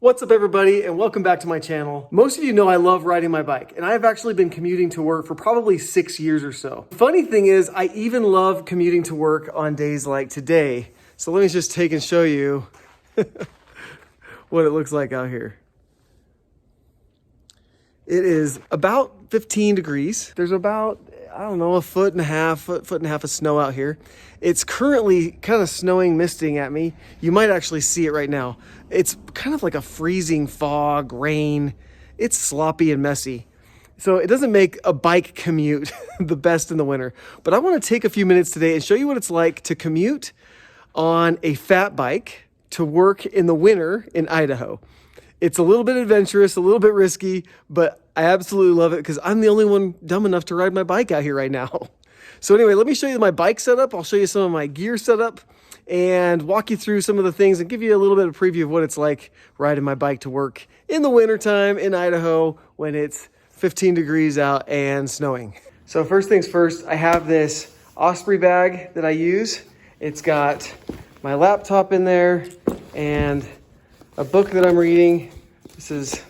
What's up everybody and welcome back to my channel. Most of you know I love riding my bike and I have actually been commuting to work for probably 6 years or so. Funny thing is I even love commuting to work on days like today. So let me just take and show you what it looks like out here. It is about 15 degrees. There's about, I don't know, a foot and a half of snow out here. It's currently kind of snowing, misting at me. You might actually see it right now. It's kind of like a freezing fog, rain. It's sloppy and messy. So it doesn't make a bike commute the best in the winter. But I want to take a few minutes today and show you what it's like to commute on a fat bike to work in the winter in Idaho. It's a little bit adventurous, a little bit risky, but I absolutely love it because I'm the only one dumb enough to ride my bike out here right now. So anyway, let me show you my bike setup. I'll show you some of my gear setup and walk you through some of the things and give you a little bit of preview of what it's like riding my bike to work in the wintertime in Idaho when it's 15 degrees out and snowing. So first things first, I have this Osprey bag that I use. It's got my laptop in there and a book that I'm reading. This is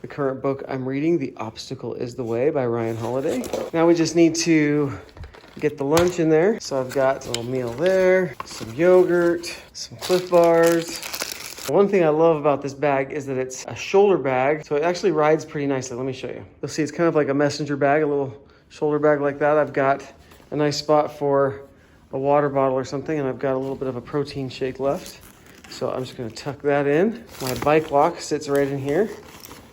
the current book I'm reading, The Obstacle is the Way by Ryan Holiday. Now we just need to get the lunch in there. So I've got a little meal there, some yogurt, some Cliff Bars. One thing I love about this bag is that it's a shoulder bag, so it actually rides pretty nicely. Let me show you. You'll see it's kind of like a messenger bag, a little shoulder bag like that. I've got a nice spot for a water bottle or something, and I've got a little bit of a protein shake left. So I'm just gonna tuck that in. My bike lock sits right in here.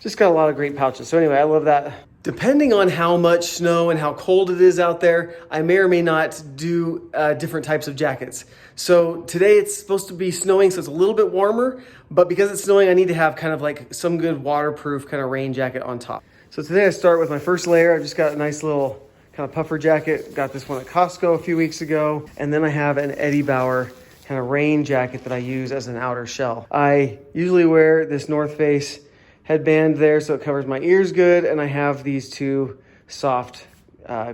Just got a lot of great pouches. So anyway, I love that. Depending on how much snow and how cold it is out there, I may or may not do different types of jackets. So today it's supposed to be snowing, so it's a little bit warmer, but because it's snowing, I need to have kind of like some good waterproof kind of rain jacket on top. So today I start with my first layer. I've just got a nice little kind of puffer jacket. Got this one at Costco a few weeks ago. And then I have an Eddie Bauer kind of rain jacket that I use as an outer shell. I usually wear this North Face headband there so it covers my ears good, and I have these two soft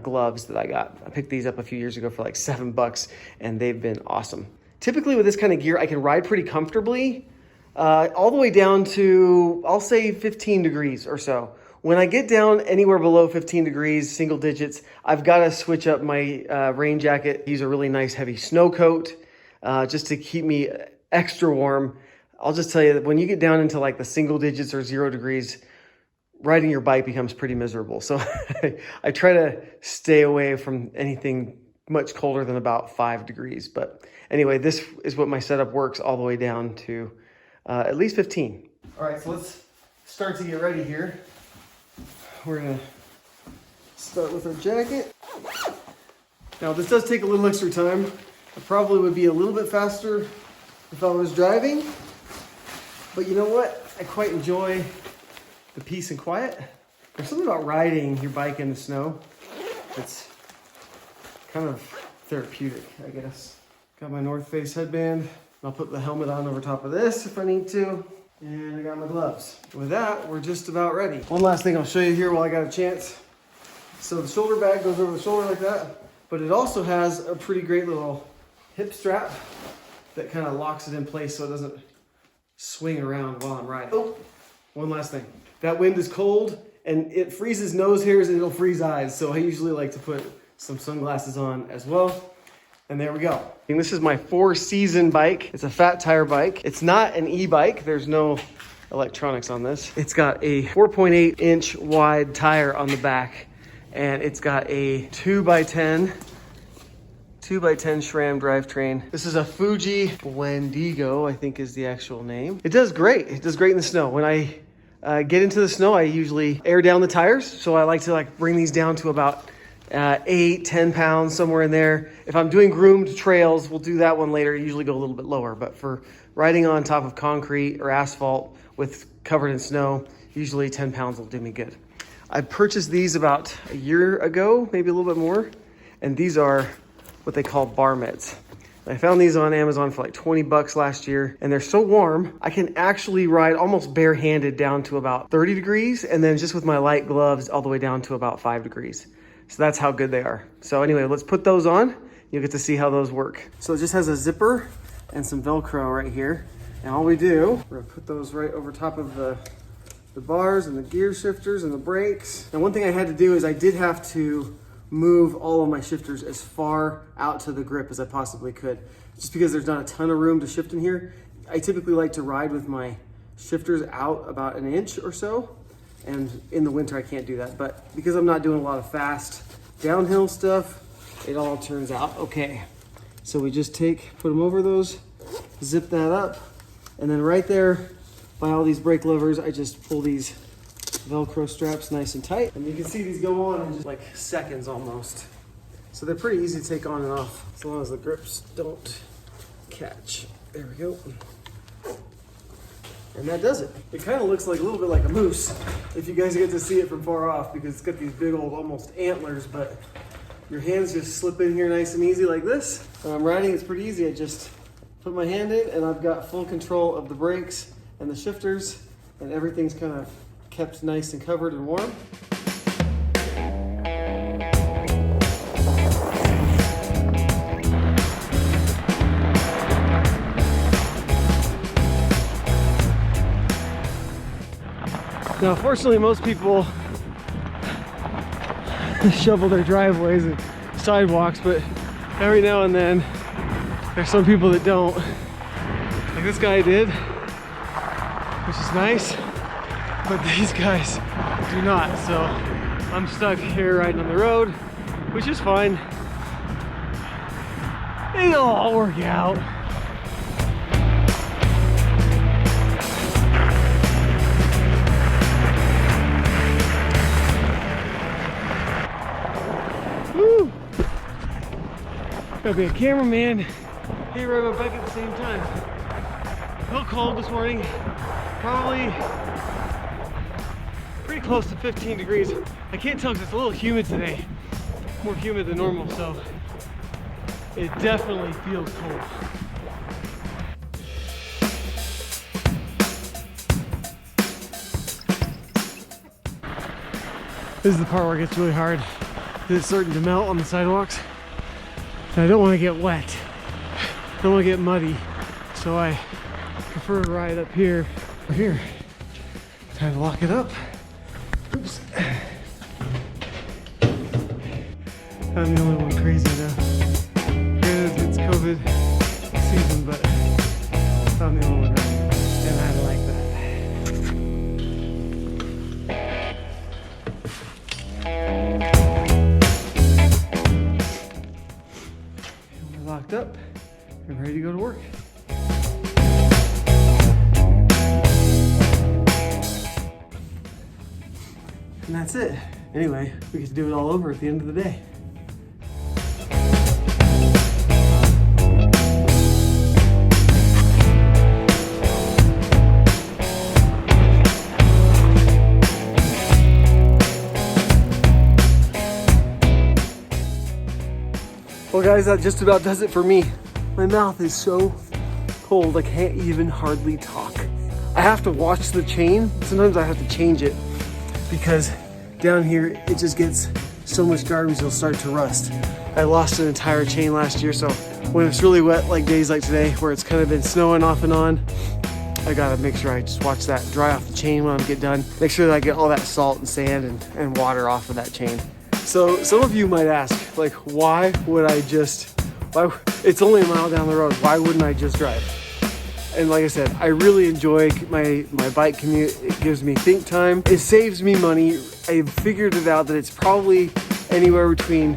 gloves that I got. I picked these up a few years ago for like $7 and they've been awesome. Typically with this kind of gear I can ride pretty comfortably all the way down to, I'll say 15 degrees or so. When I get down anywhere below 15 degrees, single digits, I've got to switch up my rain jacket, use a really nice heavy snow coat just to keep me extra warm. I'll just tell you that when you get down into like the single digits or 0 degrees, riding your bike becomes pretty miserable. So I try to stay away from anything much colder than about 5 degrees. But anyway, this is what my setup works all the way down to at least 15. All right, so let's start to get ready here. We're gonna start with our jacket. Now this does take a little extra time. I probably would be a little bit faster if I was driving. But you know what? I quite enjoy the peace and quiet. There's something about riding your bike in the snow that's kind of therapeutic, I guess. Got my North Face headband. I'll put the helmet on over top of this if I need to. And I got my gloves. With that, we're just about ready. One last thing I'll show you here while I got a chance. So the shoulder bag goes over the shoulder like that, but it also has a pretty great little hip strap that kind of locks it in place so it doesn't swing around while I'm riding. Oh, one last thing. That wind is cold and it freezes nose hairs and it'll freeze eyes. So I usually like to put some sunglasses on as well. And there we go. And this is my 4-season bike. It's a fat tire bike. It's not an e-bike. There's no electronics on this. It's got a 4.8-inch wide tire on the back and it's got a 2x10 SRAM drivetrain. This is a Fuji Wendigo, I think is the actual name. It does great. It does great in the snow. When I get into the snow, I usually air down the tires. So I like to bring these down to about 8-10 pounds, somewhere in there. If I'm doing groomed trails, we'll do that one later. I usually go a little bit lower, but for riding on top of concrete or asphalt with covered in snow, usually 10 pounds will do me good. I purchased these about a year ago, maybe a little bit more. And these are what they call bar mitts. I found these on Amazon for like $20 last year, and they're so warm, I can actually ride almost barehanded down to about 30 degrees, and then just with my light gloves all the way down to about 5 degrees. So that's how good they are. So anyway, let's put those on. You'll get to see how those work. So it just has a zipper and some Velcro right here. And all we do, we're gonna put those right over top of the bars and the gear shifters and the brakes. And one thing I had to do is I did have to move all of my shifters as far out to the grip as I possibly could, just because there's not a ton of room to shift in here. I typically like to ride with my shifters out about an inch or so, and in the winter I can't do that. But because I'm not doing a lot of fast downhill stuff, it all turns out okay. So we just put them over those, zip that up, and then right there by all these brake levers, I just pull these Velcro straps nice and tight. And you can see these go on in just like seconds almost. So they're pretty easy to take on and off as long as the grips don't catch. There we go. And that does it. It kind of looks like a little bit like a moose if you guys get to see it from far off, because it's got these big old almost antlers, but your hands just slip in here nice and easy like this. When I'm riding, it's pretty easy. I just put my hand in and I've got full control of the brakes and the shifters, and everything's kind of kept nice and covered and warm. Now, fortunately, most people shovel their driveways and sidewalks, but every now and then there's some people that don't. Like this guy did, which is nice, but these guys do not. So I'm stuck here riding on the road, which is fine. It'll all work out. Woo! Gotta be a cameraman, hey, ride my bike at the same time. A little cold this morning, probably pretty close to 15 degrees. I can't tell because it's a little humid today, more humid than normal, so it definitely feels cold. This is the part where it gets really hard. It's starting to melt on the sidewalks, and I don't want to get wet. I don't want to get muddy, so I prefer to ride up here or here. Time to lock it up. Oops. I'm the only one crazy now. Granted, it's COVID season, but I'm the only one riding, and I like that. Locked up and ready to go to work. And that's it. Anyway, we get to do it all over at the end of the day. Well guys, that just about does it for me. My mouth is so cold I can't even hardly talk. I have to watch the chain. Sometimes I have to change it because down here it just gets so much garbage it'll start to rust. I lost an entire chain last year, so when it's really wet like days like today where it's kind of been snowing off and on, I gotta make sure I just watch that dry off the chain when I get done. Make sure that I get all that salt and sand and water off of that chain. So some of you might ask, like, why would I just, it's only a mile down the road, why wouldn't I just drive? And like I said, I really enjoy my bike commute. It gives me think time. It saves me money. I figured it out that it's probably anywhere between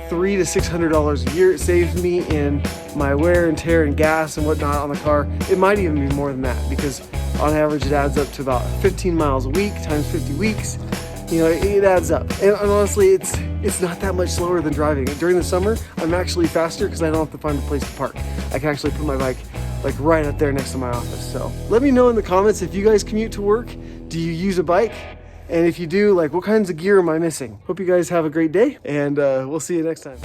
$300 to $600 a year. It saves me in my wear and tear and gas and whatnot on the car. It might even be more than that because on average it adds up to about 15 miles a week times 50 weeks. You know, it adds up. And honestly, it's not that much slower than driving. During the summer, I'm actually faster because I don't have to find a place to park. I can actually put my bike like right up there next to my office. So let me know in the comments if you guys commute to work. Do you use a bike? And if you do, like, what kinds of gear am I missing? Hope you guys have a great day, and we'll see you next time.